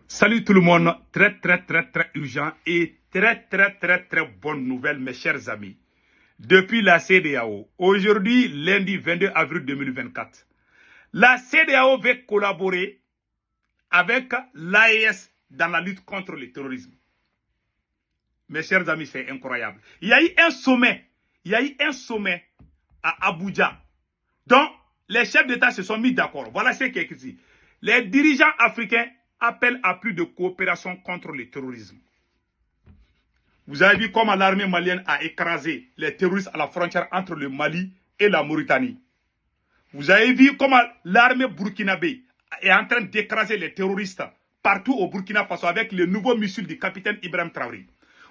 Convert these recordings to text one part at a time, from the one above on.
Salut tout le monde, très urgent et très bonne nouvelle mes chers amis. Depuis la CEDEAO, aujourd'hui lundi 22 avril 2024, la CEDEAO veut collaborer avec l'AES dans la lutte contre le terrorisme. Mes chers amis, c'est incroyable. Il y a eu un sommet à Abuja dont les chefs d'État se sont mis d'accord. Voilà ce qui est écrit. Les dirigeants africains appellent à plus de coopération contre le terrorisme. Vous avez vu comment l'armée malienne a écrasé les terroristes à la frontière entre le Mali et la Mauritanie. Vous avez vu comment l'armée burkinabé est en train d'écraser les terroristes partout au Burkina Faso avec les nouveaux missiles du capitaine Ibrahim Traoré.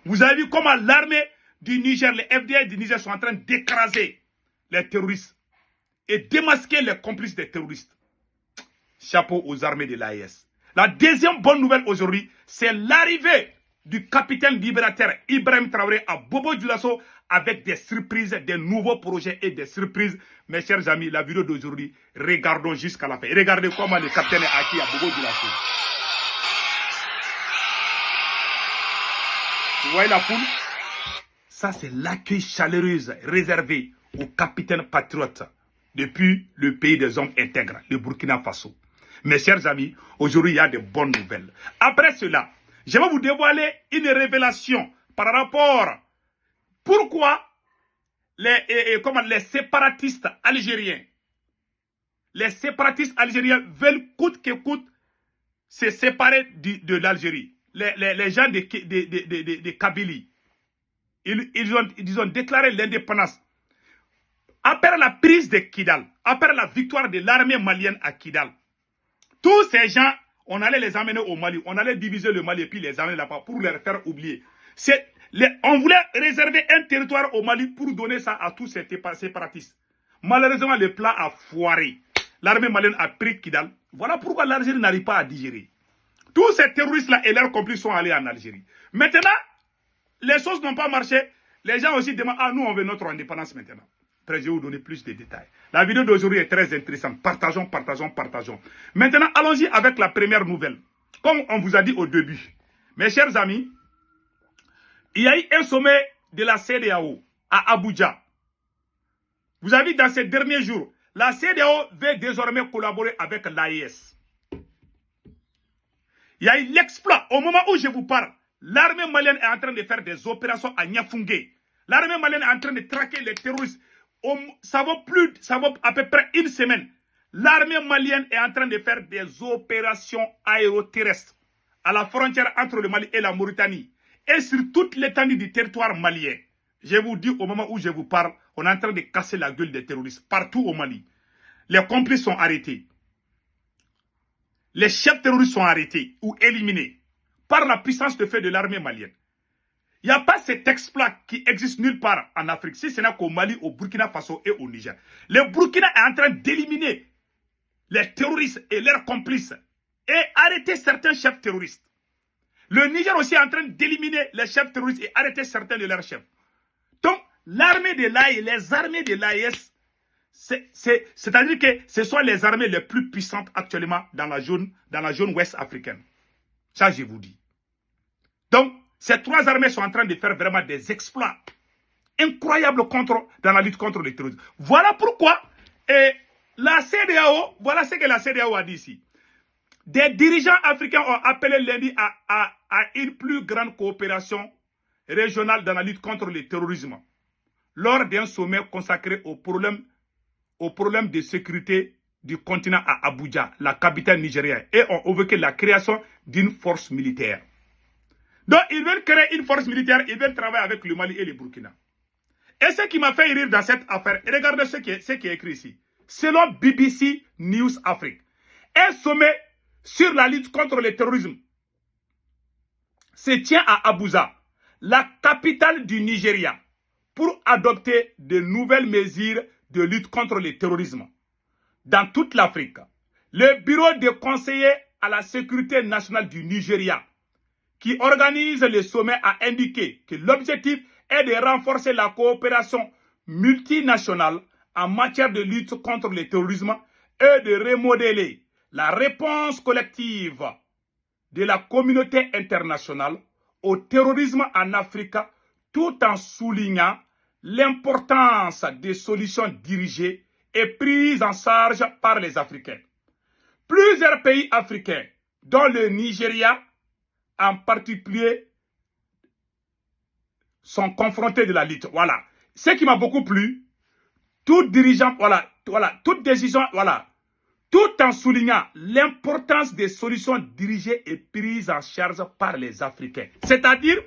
Vous avez vu comment l'armée du Niger, les FDI du Niger sont en train d'écraser les terroristes et démasquer les complices des terroristes. Chapeau aux armées de l'AES. La deuxième bonne nouvelle aujourd'hui, c'est l'arrivée du capitaine libérateur Ibrahim Traoré à Bobo-Dioulasso avec des surprises, des nouveaux projets et des surprises. Mes chers amis, la vidéo d'aujourd'hui, regardons jusqu'à la fin. Regardez comment le capitaine est acquis à Bobo-Dioulasso. Vous voyez la foule? Ça, c'est l'accueil chaleureux réservé au capitaine patriote depuis le pays des hommes intègres, le Burkina Faso. Mes chers amis, aujourd'hui, il y a de bonnes nouvelles. Après cela, je vais vous dévoiler une révélation par rapport à pourquoi les séparatistes algériens veulent coûte que coûte se séparer de l'Algérie. Les gens de Kabylie, ils ont déclaré l'indépendance. Après la prise de Kidal, après la victoire de l'armée malienne à Kidal, tous ces gens, on allait les emmener au Mali, on allait diviser le Mali et puis les emmener là-bas pour les faire oublier. On voulait réserver un territoire au Mali pour donner ça à tous ces séparatistes. Malheureusement, le plan a foiré. L'armée malienne a pris Kidal. Voilà pourquoi l'Algérie n'arrive pas à digérer. Tous ces terroristes-là et leurs complices sont allés en Algérie. Maintenant, les choses n'ont pas marché. Les gens aussi demandent, ah, nous on veut notre indépendance maintenant. Après, je vais vous donner plus de détails. La vidéo d'aujourd'hui est très intéressante. Partageons. Maintenant, allons-y avec la première nouvelle. Comme on vous a dit au début, mes chers amis, il y a eu un sommet de la CEDEAO à Abuja. Vous avez vu dans ces derniers jours, la CEDEAO veut désormais collaborer avec l'AES. Il y a eu l'exploit. Au moment où je vous parle, l'armée malienne est en train de faire des opérations à Niafungé. L'armée malienne est en train de traquer les terroristes. Ça vaut à peu près une semaine. L'armée malienne est en train de faire des opérations aéroterrestres à la frontière entre le Mali et la Mauritanie et sur toute l'étendue du territoire malien. Je vous dis, au moment où je vous parle, on est en train de casser la gueule des terroristes partout au Mali. Les complices sont arrêtés. Les chefs terroristes sont arrêtés ou éliminés par la puissance de feu de l'armée malienne. Il n'y a pas cet exploit qui existe nulle part en Afrique, si ce n'est qu'au Mali, au Burkina Faso et au Niger. Le Burkina est en train d'éliminer les terroristes et leurs complices et arrêter certains chefs terroristes. Le Niger aussi est en train d'éliminer les chefs terroristes et arrêter certains de leurs chefs. Donc, l'armée de l'AES, les armées de l'AES, c'est-à-dire que ce sont les armées les plus puissantes actuellement dans la zone ouest africaine. Ça, je vous dis. Donc, ces trois armées sont en train de faire vraiment des exploits incroyables dans la lutte contre le terrorisme. Voilà pourquoi la CEDEAO, voilà ce que la CEDEAO a dit ici. Des dirigeants africains ont appelé lundi à une plus grande coopération régionale dans la lutte contre le terrorisme lors d'un sommet consacré au problème de sécurité du continent à Abuja, la capitale nigérienne, et ont évoqué la création d'une force militaire. Donc, ils veulent créer une force militaire, ils veulent travailler avec le Mali et le Burkina. Et ce qui m'a fait rire dans cette affaire, regardez ce qui est écrit ici. Selon BBC News Afrique, un sommet sur la lutte contre le terrorisme se tient à Abuja, la capitale du Nigeria, pour adopter de nouvelles mesures de lutte contre le terrorisme. Dans toute l'Afrique, le bureau de conseiller à la sécurité nationale du Nigeria, qui organise le sommet, a indiqué que l'objectif est de renforcer la coopération multinationale en matière de lutte contre le terrorisme et de remodeler la réponse collective de la communauté internationale au terrorisme en Afrique, tout en soulignant l'importance des solutions dirigées et prises en charge par les Africains. Plusieurs pays africains, dont le Nigeria en particulier, sont confrontés de la lutte. Voilà. Ce qui m'a beaucoup plu, tout dirigeant, toute décision, tout en soulignant l'importance des solutions dirigées et prises en charge par les Africains. C'est-à-dire,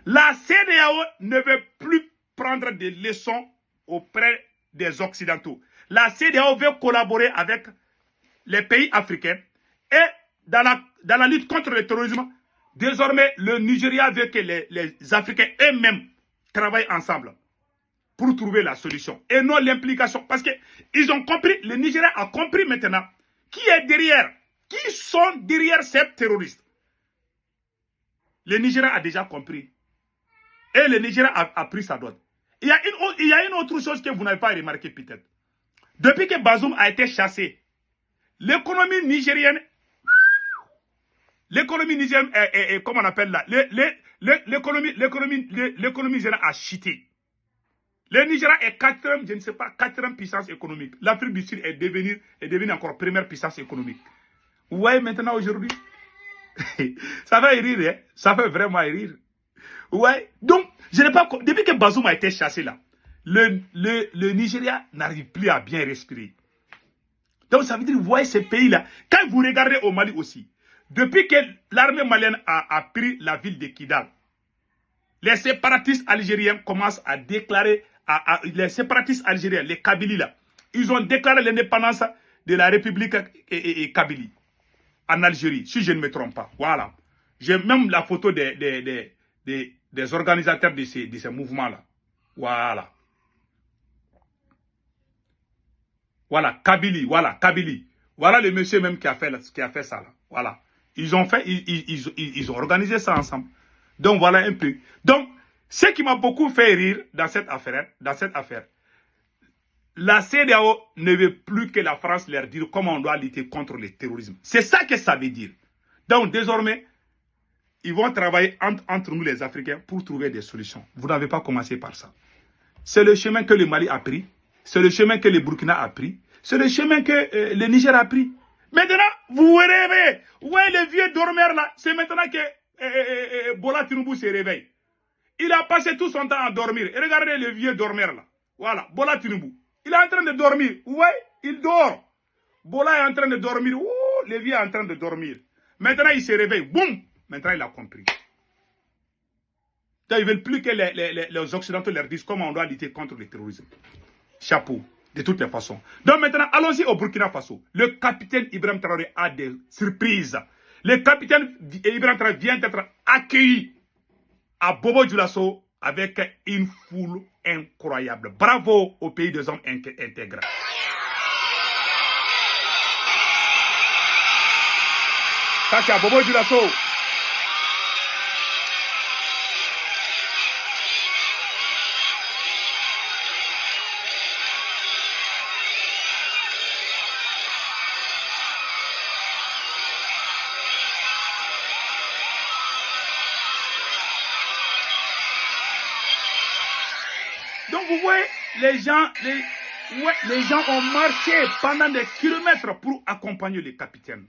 la CEDEAO ne veut plus prendre des leçons auprès des Occidentaux. La CEDEAO veut collaborer avec les pays africains et dans la lutte contre le terrorisme, désormais, le Nigeria veut que les Africains eux-mêmes travaillent ensemble pour trouver la solution et non l'implication. Parce qu'ils ont compris, le Nigeria a compris maintenant qui est derrière, qui sont derrière ces terroristes. Le Nigeria a déjà compris. Et le Nigeria a pris sa dose. Il y a une autre chose que vous n'avez pas remarqué peut-être. Depuis que Bazoum a été chassé, l'économie nigérienne, est, comment on appelle là, l'économie nigérienne a chuté. Le Nigeria est quatrième, je ne sais pas, quatrième puissance économique. L'Afrique du Sud est devenue encore première puissance économique. Vous voyez maintenant aujourd'hui, ça fait rire, hein? Ça fait vraiment rire. Ouais. Donc, je n'ai pas, depuis que Bazoum a été chassé là, le Nigeria n'arrive plus à bien respirer. Donc, ça veut dire, vous voyez ces pays-là, quand vous regardez au Mali aussi, depuis que l'armée malienne a pris la ville de Kidal, les séparatistes algériens commencent à déclarer, les séparatistes algériens, les Kabylie là, ils ont déclaré l'indépendance de la République Kabylie en Algérie, si je ne me trompe pas. Voilà. J'ai même la photo des organisateurs de ces mouvements-là. Voilà. Voilà, Kabylie, voilà, Kabylie. Voilà le monsieur même qui a fait ça là. Voilà. Ils ont organisé ça ensemble. Donc voilà un peu. Donc, ce qui m'a beaucoup fait rire dans cette affaire, la CEDEAO ne veut plus que la France leur dise comment on doit lutter contre le terrorisme. C'est ça que ça veut dire. Donc désormais, ils vont travailler entre nous les Africains pour trouver des solutions. Vous n'avez pas commencé par ça. C'est le chemin que le Mali a pris. C'est le chemin que le Burkina a pris. C'est le chemin que le Niger a pris. Maintenant, vous rêvez. Ouais, le vieux dormeur là, c'est maintenant que Bola Tinubu se réveille. Il a passé tout son temps à dormir. Et regardez le vieux dormeur là. Voilà, Bola Tinubu. Il est en train de dormir. Ouais, il dort. Bola est en train de dormir. Ouh, le vieux est en train de dormir. Maintenant, il se réveille. Boum. Maintenant, il a compris. Donc, ils ne veulent plus que les Occidentaux leur disent comment on doit lutter contre le terrorisme. Chapeau, de toutes les façons. Donc maintenant, allons-y au Burkina Faso. Le capitaine Ibrahim Traoré a des surprises. Le capitaine Ibrahim Traoré vient d'être accueilli à Bobo Dioulasso avec une foule incroyable. Bravo au pays des hommes intègres. Ça, c'est à Bobo Dioulasso. Donc vous voyez, les gens ont marché pendant des kilomètres pour accompagner le capitaine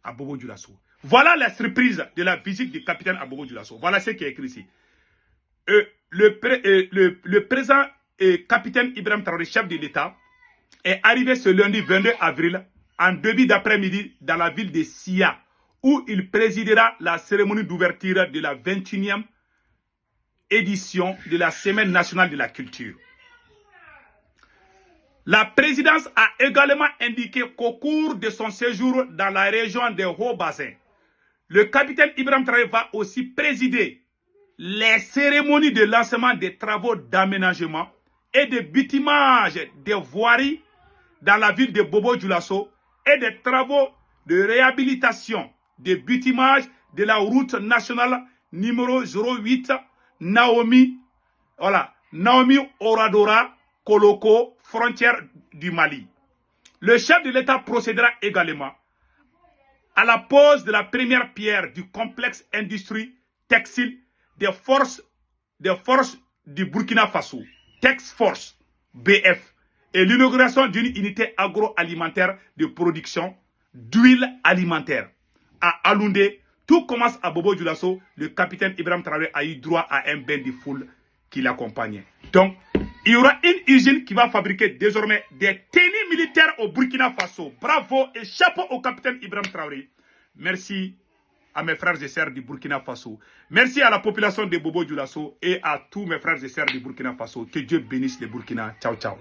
à Bobo Dioulasso. Voilà la surprise de la visite du capitaine à Bobo Dioulasso. Voilà ce qui est écrit ici. Le président et capitaine Ibrahim Traoré, chef de l'État, est arrivé ce lundi 22 avril en début d'après-midi dans la ville de Sia, où il présidera la cérémonie d'ouverture de la 21e édition de la Semaine nationale de la culture. La présidence a également indiqué qu'au cours de son séjour dans la région des Hauts-Bassins, le capitaine Ibrahim Traoré va aussi présider les cérémonies de lancement des travaux d'aménagement et de bitumage des voiries dans la ville de Bobo Dioulasso et des travaux de réhabilitation de bitumage de la route nationale numéro 08 Naomi Oradora, Koloko, frontière du Mali. Le chef de l'État procédera également à la pose de la première pierre du complexe industrie textile des forces du Burkina Faso, Tex Force BF, et l'inauguration d'une unité agroalimentaire de production d'huile alimentaire à Aloundé. Tout commence à Bobo Dioulasso. Le capitaine Ibrahim Traoré a eu droit à un bain de foule qui l'accompagnait. Donc, il y aura une usine qui va fabriquer désormais des tenues militaires au Burkina Faso. Bravo et chapeau au capitaine Ibrahim Traoré. Merci à mes frères et sœurs du Burkina Faso. Merci à la population de Bobo Dioulasso et à tous mes frères et sœurs du Burkina Faso. Que Dieu bénisse le Burkina. Ciao, ciao.